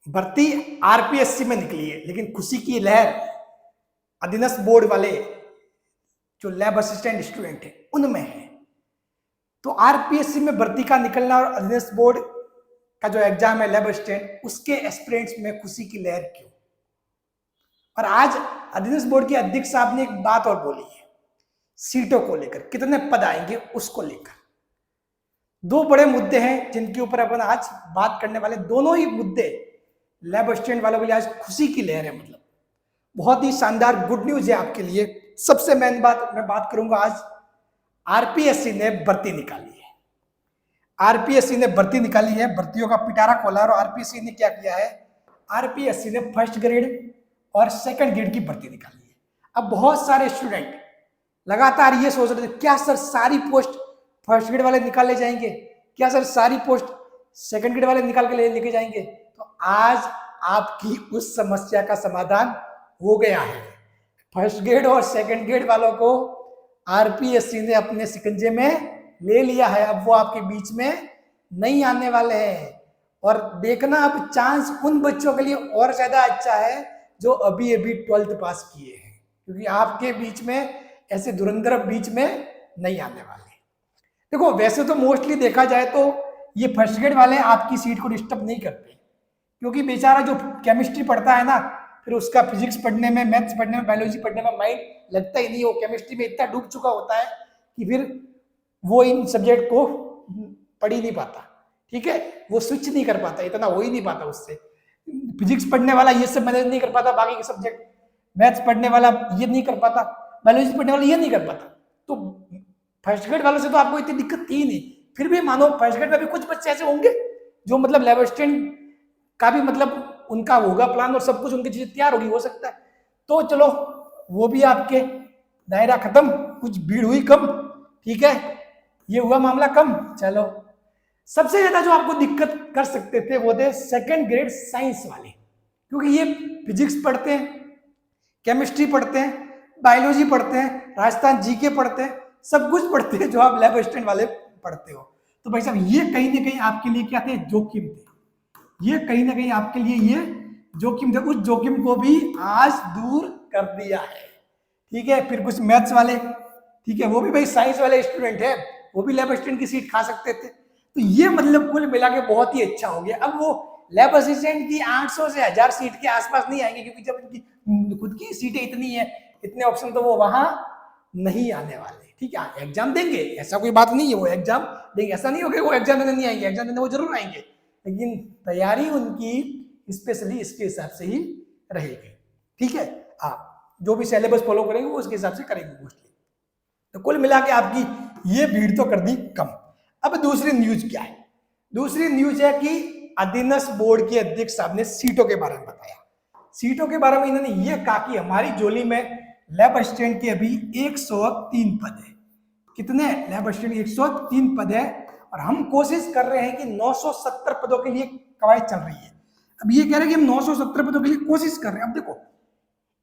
भर्ती आरपीएससी में निकली है, लेकिन खुशी की लहर अधीनस्थ बोर्ड वाले जो लैब असिस्टेंट स्टूडेंट है उनमें है। तो आरपीएससी में भर्ती का निकलना और अधीनस्थ बोर्ड का जो एग्जाम है लैब असिस्टेंट, उसके एस्पिरेंट्स में खुशी की लहर क्यों? और आज अधीनस्थ बोर्ड के अध्यक्ष साहब ने एक बात और बोली है, सीटों को लेकर, कितने पद आएंगे उसको लेकर। दो बड़े मुद्दे हैं जिनके ऊपर अपन आज बात करने वाले। दोनों ही मुद्दे लैब असिस्टेंट वालों के लिए आज खुशी की लहर है, मतलब बहुत ही शानदार गुड न्यूज है आपके लिए। सबसे मेन बात मैं बात करूंगा, आज आरपीएससी ने भर्ती निकाली है। आरपीएससी ने भर्ती निकाली है, भर्तियों का पिटारा खोला। और आरपीएससी ने क्या किया है, आरपीएससी ने फर्स्ट ग्रेड और सेकंड ग्रेड की भर्ती निकाली है। अब बहुत सारे स्टूडेंट लगातार ये सोच रहे थे, क्या सर सारी पोस्ट फर्स्ट ग्रेड वाले निकाले जाएंगे, क्या सर सारी पोस्ट सेकंड ग्रेड वाले निकाल के लेके जाएंगे? तो आज आपकी उस समस्या का समाधान हो गया है। फर्स्ट ग्रेड और सेकंड ग्रेड वालों को आरपीएससी ने अपने शिकंजे में ले लिया है। अब वो आपके बीच में नहीं आने वाले हैं। और देखना, अब चांस उन बच्चों के लिए और ज्यादा अच्छा है जो अभी अभी 12th पास किए हैं, क्योंकि आपके बीच में ऐसे धुरंधर बीच में नहीं आने वाले। देखो, वैसे तो मोस्टली देखा जाए तो ये फर्स्ट ग्रेड वाले आपकी सीट को डिस्टर्ब नहीं करते, क्योंकि बेचारा जो केमिस्ट्री पढ़ता है ना, फिर उसका फिजिक्स पढ़ने में, मैथ्स पढ़ने में, बायोलॉजी पढ़ने में माइंड लगता ही नहीं। वो केमिस्ट्री में इतना डूब चुका होता है कि फिर वो इन सब्जेक्ट को पढ़ ही नहीं पाता। ठीक है, वो स्विच नहीं कर पाता, इतना हो ही नहीं पाता उससे। फिजिक्स पढ़ने वाला ये सब मैनेज नहीं कर पाता, बाकी के सब्जेक्ट। मैथ्स पढ़ने वाला ये नहीं कर पाता, बायोलॉजी पढ़ने वाला ये नहीं कर पाता। तो फर्स्ट ग्रेड वालों से तो आपको इतनी दिक्कत थी नहीं। फिर भी मानो फर्स्ट ग्रेड में भी कुछ बच्चे ऐसे होंगे जो मतलब लैब असिस्टेंट का भी मतलब उनका होगा प्लान और सब कुछ उनकी चीजें तैयार होगी, हो सकता है। तो चलो, वो भी आपके दायरा खत्म, कुछ भीड़ हुई कम। ठीक है, ये हुआ मामला कम। चलो, सबसे ज्यादा जो आपको दिक्कत कर सकते थे वो थे सेकंड ग्रेड साइंस वाले, क्योंकि ये फिजिक्स पढ़ते हैं, केमिस्ट्री पढ़ते हैं, बायोलॉजी पढ़ते हैं, राजस्थान जीके पढ़ते हैं, सब कुछ पढ़ते हैं जो आप लैब असिस्टेंट वाले पढ़ते हो। तो भाई साहब, ये कहीं ना कहीं आपके लिए क्या थे, जोखिम थे। ये कहीं ना कहीं आपके लिए ये जोखिम थे। उस जोखिम को भी आज दूर कर दिया है। ठीक है, फिर कुछ मैथ्स वाले, ठीक है, वो भी भाई साइंस वाले स्टूडेंट है, वो भी लैब असिस्टेंट की सीट खा सकते थे। तो ये मतलब कुल मिला के बहुत ही अच्छा हो गया। अब वो लैब असिस्टेंट की 800 से 1000 सीट के आसपास नहीं आएंगे, क्योंकि जब इनकी खुद की सीटें इतनी है, इतने ऑप्शन, तो वो वहां नहीं आने वाले। ठीक है, एग्जाम देंगे, ऐसा कोई बात नहीं है, वो एग्जाम देंगे, ऐसा नहीं होगा वो एग्जाम देने नहीं आएंगे, एग्जाम देने वो जरूर आएंगे, लेकिन तैयारी उनकी स्पेशली इसके हिसाब से ही रहेगी। ठीक है, हाँ, जो भी सिलेबस फॉलो करेंगे वो उसके हिसाब से करेंगे मोस्टली। तो कुल मिला के आपकी ये भीड़ तो कर दी कम। अब दूसरी न्यूज क्या है? दूसरी न्यूज है कि अधीनस्थ बोर्ड के अध्यक्ष साहब ने सीटों के बारे में बताया। सीटों के बारे में इन्होंने ये कहा कि हमारी जोली में लैब असिस्टेंट के अभी 103 पद है। कितने लैब असिस्टेंट? 103 पद है, और हम कोशिश कर रहे हैं कि 970 पदों के लिए कवायद चल रही है। अब ये कह रहे हैं कि हम 970 पदों के लिए कोशिश कर रहे हैं। अब देखो,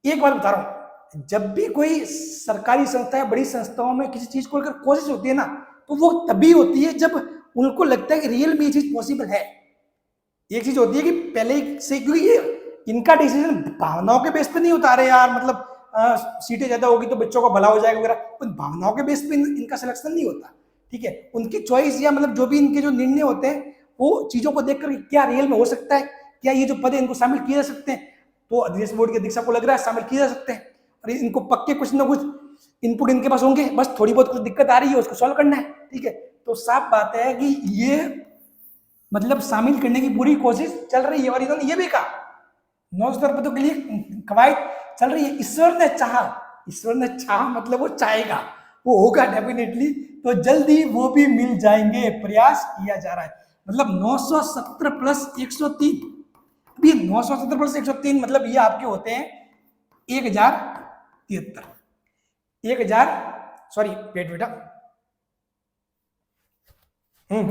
एक बात बता रहा हूं, जब भी कोई सरकारी संस्था या बड़ी संस्थाओं में किसी चीज को लेकर कोशिश होती है ना, तो वो तभी होती है जब उनको लगता है कि रियल में ये चीज पॉसिबल है। एक चीज होती है कि पहले से, क्योंकि ये इनका डिसीजन भावनाओं के बेस पे नहीं होता। अरे यार, मतलब सीटें ज्यादा होगी तो बच्चों का भला हो जाएगा वगैरह, उन भावनाओं के बेस पे इनका सिलेक्शन नहीं होता। ठीक है, उनकी चॉइस या मतलब जो भी इनके जो निर्णय होते हैं, वो चीजों को देखकर क्या रियल में हो सकता है, क्या ये जो पद है इनको शामिल किए जा सकते हैं। तो अधीनस्थ बोर्ड के अध्यक्ष को लग रहा है शामिल किए जा सकते हैं, और इनको पक्के कुछ ना कुछ इनपुट इनके पास होंगे, बस थोड़ी बहुत कुछ दिक्कत आ रही है उसको सॉल्व करना है। ठीक है, तो साफ बात है कि ये मतलब शामिल करने की पूरी कोशिश चल रही है। और इन्होंने ये भी कहा 970 पदों के लिए कवायद चल रही है। ईश्वर ने चाहा, ईश्वर ने चाहा मतलब वो चाहेगा, वो होगा डेफिनेटली। तो जल्दी वो भी मिल जाएंगे, प्रयास किया जा रहा है। मतलब 970 प्लस 103, अभी 970 प्लस 103 मतलब ये आपके होते हैं 1073। 1000 सॉरी, वेट बेटा,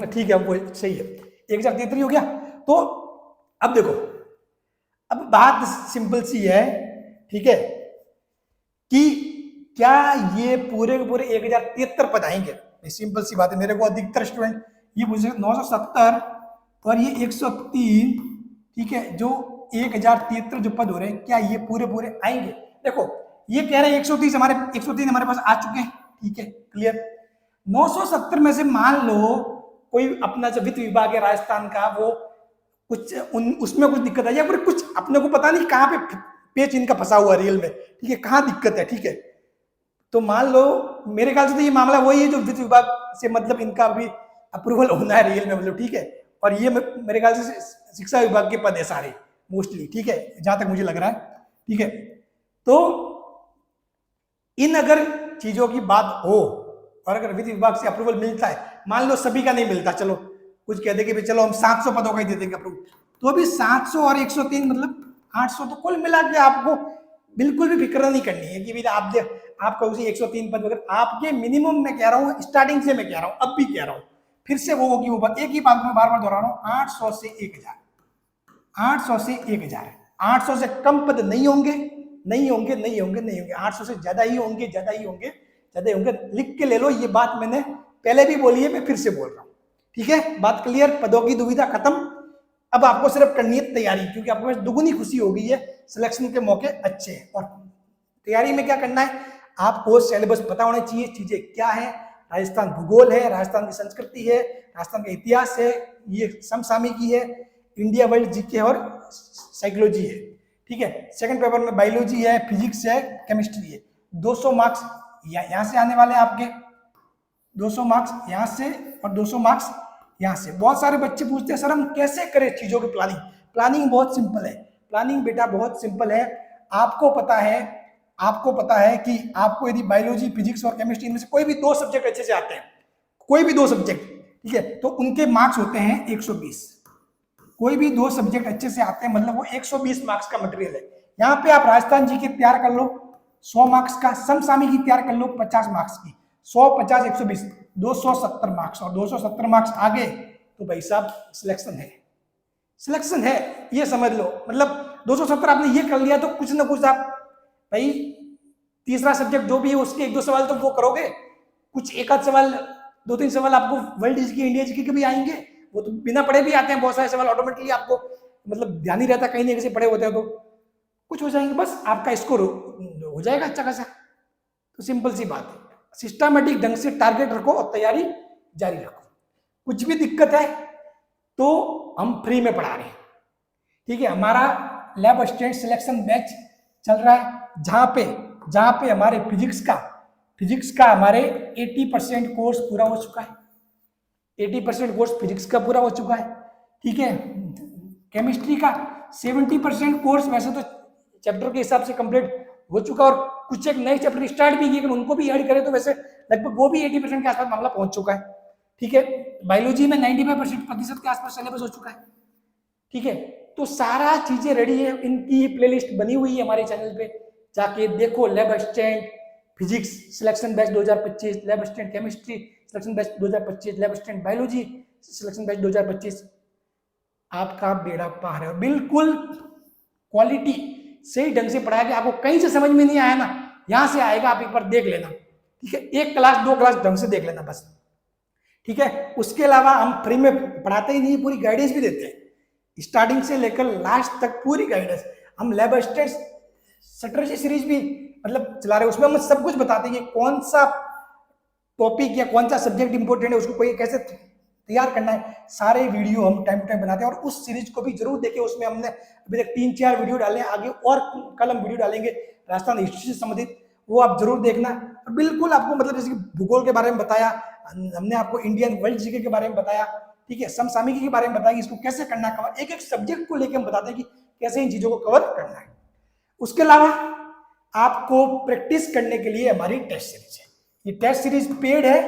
ठीक है, वो सही है, 1073 हो गया। तो अब देखो, अब बात सिंपल सी है, ठीक है, कि क्या ये पूरे के पूरे 1073 पद आएंगे? सिंपल सी बात है। मेरे को अधिकतर स्टूडेंट ये पूछे 970 और ये 103, ठीक है, जो 1073 जो पद हो रहे हैं, क्या ये पूरे पूरे आएंगे? देखो ये कह रहे हैं 130 हमारे 103 हमारे पास आ चुके हैं, ठीक है क्लियर। 970 में से मान लो कोई अपना जो वित्त विभाग है राजस्थान का, वो कुछ उसमें कुछ दिक्कत है, या फिर कुछ अपने को पता नहीं कहाँ पे पेच इनका फंसा हुआ रियल में, ठीक है, कहाँ दिक्कत है, ठीक है। तो मान लो मेरे ख्याल से तो ये मामला वही है जो वित्त विभाग से मतलब इनका अभी अप्रूवल होना है रियल में, मतलब ठीक है। और ये मेरे ख्याल से शिक्षा विभाग के पद है सारे मोस्टली, ठीक है, जहां तक मुझे लग रहा है, ठीक है। तो इन अगर चीजों की बात हो और अगर वित्त विभाग से अप्रूवल मिलता है, मान लो सभी का नहीं मिलता, चलो कुछ कहते कि चलो हम 700 पदों का ही दे देंगे अप्रूवल, तो अभी 700 और 103 मतलब 800, तो कुल मिला के आपको बिल्कुल भी फिक्र नहीं करनी है कि भी आपका उसी 103 पद वगैरह आपके मिनिमम में कह रहा हूँ, स्टार्टिंग से मैं कह रहा हूँ, अब भी कह रहा हूँ, फिर से वो होगी ऊपर, एक ही बात मैं बार बार दोहरा रहा हूँ, 800 से 1000, 800 से 1000, 800 से कम पद नहीं होंगे, नहीं होंगे, नहीं होंगे, नहीं होंगे, 800 से ज्यादा ही होंगे, ज्यादा ही होंगे, ज्यादा ही होंगे। लिख के ले लो, ये बात मैंने पहले भी बोली है, मैं फिर से बोल रहा हूँ, ठीक है, बात क्लियर, पदों की दुविधा खत्म। अब आपको सिर्फ करनी है तैयारी, क्योंकि आपको दुगुनी खुशी हो गई है, सिलेक्शन के मौके अच्छे हैं। और तैयारी में क्या करना है, आपको सिलेबस पता होना चाहिए, चीजें क्या है, राजस्थान भूगोल है, राजस्थान की संस्कृति है, राजस्थान का इतिहास है, ये समसामयिकी है, इंडिया वर्ल्ड जीके और साइकोलॉजी है, ठीक है। सेकंड पेपर में बायोलॉजी है, फिजिक्स है, केमिस्ट्री है। 200 मार्क्स यहाँ से आने वाले हैं आपके, 200 मार्क्स यहाँ से और 200 मार्क्स यहाँ से। बहुत सारे बच्चे पूछते हैं सर हम कैसे करें चीजों की प्लानिंग। प्लानिंग बहुत सिंपल है, प्लानिंग बेटा बहुत सिंपल है। आपको पता है कि आपको यदि बायोलॉजी, फिजिक्स और केमिस्ट्री में से कोई भी 2 सब्जेक्ट अच्छे से आते हैं, कोई भी 2 सब्जेक्ट, ठीक है, तो उनके मार्क्स होते हैं 120। कोई भी 2 सब्जेक्ट अच्छे से आते हैं मतलब वो 120 मार्क्स का मटेरियल है। यहाँ पे आप राजस्थान जी के तैयार कर लो 100 मार्क्स का, समसामयिकी तैयार कर लो 50 मार्क्स की, 100 50 120 270 मार्क्स, और 270 मार्क्स आगे तो भाई साहब सिलेक्शन है, सिलेक्शन है, ये समझ लो। मतलब 270 आपने ये कर लिया तो कुछ ना कुछ आप भाई तीसरा सब्जेक्ट जो भी है उसके 1-2 सवाल तो वो करोगे, कुछ एक आध सवाल 2-3 सवाल आपको वर्ल्ड जीके, इंडिया जीके के भी आएंगे, वो तो बिना पढ़े भी आते हैं, बहुत सारे सवाल ऑटोमेटिकली आपको मतलब ध्यान ही रहता, कहीं ना कहीं पढ़े होते हैं तो कुछ हो जाएंगे, बस आपका स्कोर हो जाएगा अच्छा खासा। तो सिंपल सी बात है, सिस्टमैटिक ढंग से टारगेट रखो और तैयारी जारी रखो। कुछ भी दिक्कत है तो हम फ्री में पढ़ा रहे हैं, ठीक है। हमारा लैब असिस्टेंट सिलेक्शन बैच चल रहा है, जहां पे हमारे फिजिक्स का हमारे 80% कोर्स पूरा हो चुका है, 80% कोर्स फिजिक्स का पूरा हो चुका है, ठीक है। केमिस्ट्री का 70% कोर्स वैसे तो चैप्टर के हिसाब से कंप्लीट हो चुका, और कुछ एक नए चैप्टर स्टार्ट भी किए, उनको भी ऐड करें तो वैसे लगभग वो भी 80% के आसपास मामला पहुंच चुका है, ठीक है। बायोलॉजी में 95% के आसपास सिलेबस हो चुका है, ठीक है। तो सारा चीजें रेडी है, इनकी प्लेलिस्ट बनी हुई है हमारे चैनल पे, जाके देखो। Lab assistant physics selection batch 2025, lab assistant chemistry selection batch 2025, lab assistant biology selection batch 2025। आपका बेड़ा पार है, बिल्कुल क्वालिटी सही ढंग से पढ़ाया गया, आपको कहीं से समझ में नहीं आया ना, यहां से आएगा, आप एक बार देख लेना, ठीक है। 1 क्लास 2 क्लास ढंग से देख लेना बस, ठीक है। उसके अलावा हम फ्री में पढ़ाते ही नहीं, पूरी गाइडेंस भी देते हैं, स्टार्टिंग से लेकर लास्ट तक पूरी गाइडेंस। हम लैब असिस्टेंट स्ट्रेटजी सीरीज भी मतलब चला रहे हैं, उसमें हम सब कुछ बताते हैं कि कौन सा टॉपिक या कौन सा सब्जेक्ट इंपॉर्टेंट है, उसको कोई कैसे तैयार करना है, सारे वीडियो हम टाइम टू टाइम बनाते हैं। और उस सीरीज को भी जरूर देखें, उसमें हमने अभी तक 3-4 वीडियो डाले हैं, आगे और कल हम वीडियो डालेंगे राजस्थान हिस्ट्री से संबंधित, वो आप जरूर देखना। और बिल्कुल आपको मतलब जैसे भूगोल के बारे में बताया हमने, आपको इंडियन वर्ल्ड जीके के बारे में बताया, ठीक है, समसामयिकी के बारे में बताया कि इसको कैसे करना है कवर, एक एक सब्जेक्ट को लेकर हम बताते हैं कि कैसे इन चीजों को कवर करना है। उसके अलावा आपको प्रैक्टिस करने के लिए हमारी टेस्ट सीरीज है, ये टेस्ट सीरीज पेड है,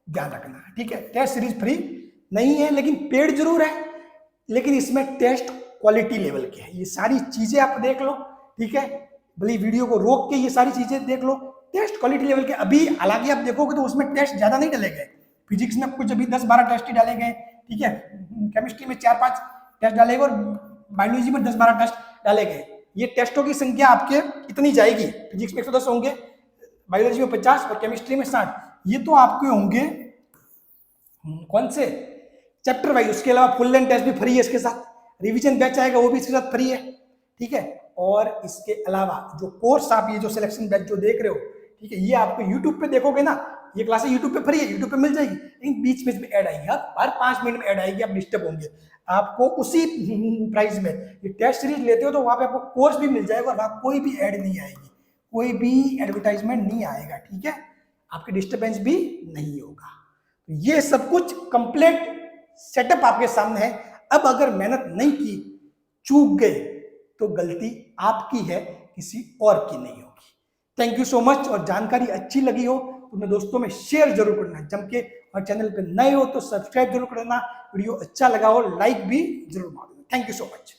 ध्यान रखना, ठीक है। टेस्ट सीरीज फ्री नहीं है लेकिन पेड जरूर है, लेकिन इसमें टेस्ट क्वालिटी लेवल के है, ये सारी चीजें आप देख लो, ठीक है। भले वीडियो को रोक के ये सारी चीजें देख लो, टेस्ट क्वालिटी लेवल के। अभी हालांकि आप देखोगे तो उसमें टेस्ट ज्यादा नहीं डाले गए, फिजिक्स में कुछ अभी 10-12 टेस्ट ही डाले गए, ठीक है। केमिस्ट्री में 4-5 टेस्ट डाले गए और बायोलॉजी में 10-12 टेस्ट डाले गए। ये टेस्टों की संख्या आपके इतनी जाएगी, फिजिक्स में 110 होंगे, बायोलॉजी में 50 और केमिस्ट्री में 60। ये तो आपके होंगे कौन से चैप्टर वाइज। उसके अलावा फुल लेंथ टेस्ट भी फ्री है इसके साथ, रिवीजन बैच आएगा वो भी इसके साथ फ्री है, ठीक है। और इसके अलावा जो कोर्स आप ये जो सिलेक्शन बैच जो देख रहे हो, ठीक है, ये आपको यूट्यूब पे देखोगे ना, ये क्लासेस यूट्यूब पे फ्री है, यूट्यूब पे मिल जाएगी, लेकिन बीच में ऐड आएगी, हर 5 मिनट में ऐड आएगी, आप डिस्टर्ब होंगे। आपको उसी प्राइस में ये टेस्ट सीरीज लेते हो तो वहां पे आपको कोर्स भी मिल जाएगा और वहां कोई भी ऐड नहीं आएगी, कोई भी एडवर्टाइजमेंट नहीं आएगा, ठीक है, आपकी डिस्टर्बेंस भी नहीं होगा। तो ये सब कुछ कंप्लीट सेटअप आपके सामने है। अब अगर मेहनत नहीं की, चूक गए, तो गलती आपकी है, किसी और की नहीं होगी। Thank you so much. और जानकारी अच्छी लगी हो तो अपने दोस्तों में शेयर जरूर करना जम के, और चैनल पे नए हो तो सब्सक्राइब जरूर करना, वीडियो अच्छा लगा हो लाइक भी जरूर मार देना। Thank you so much.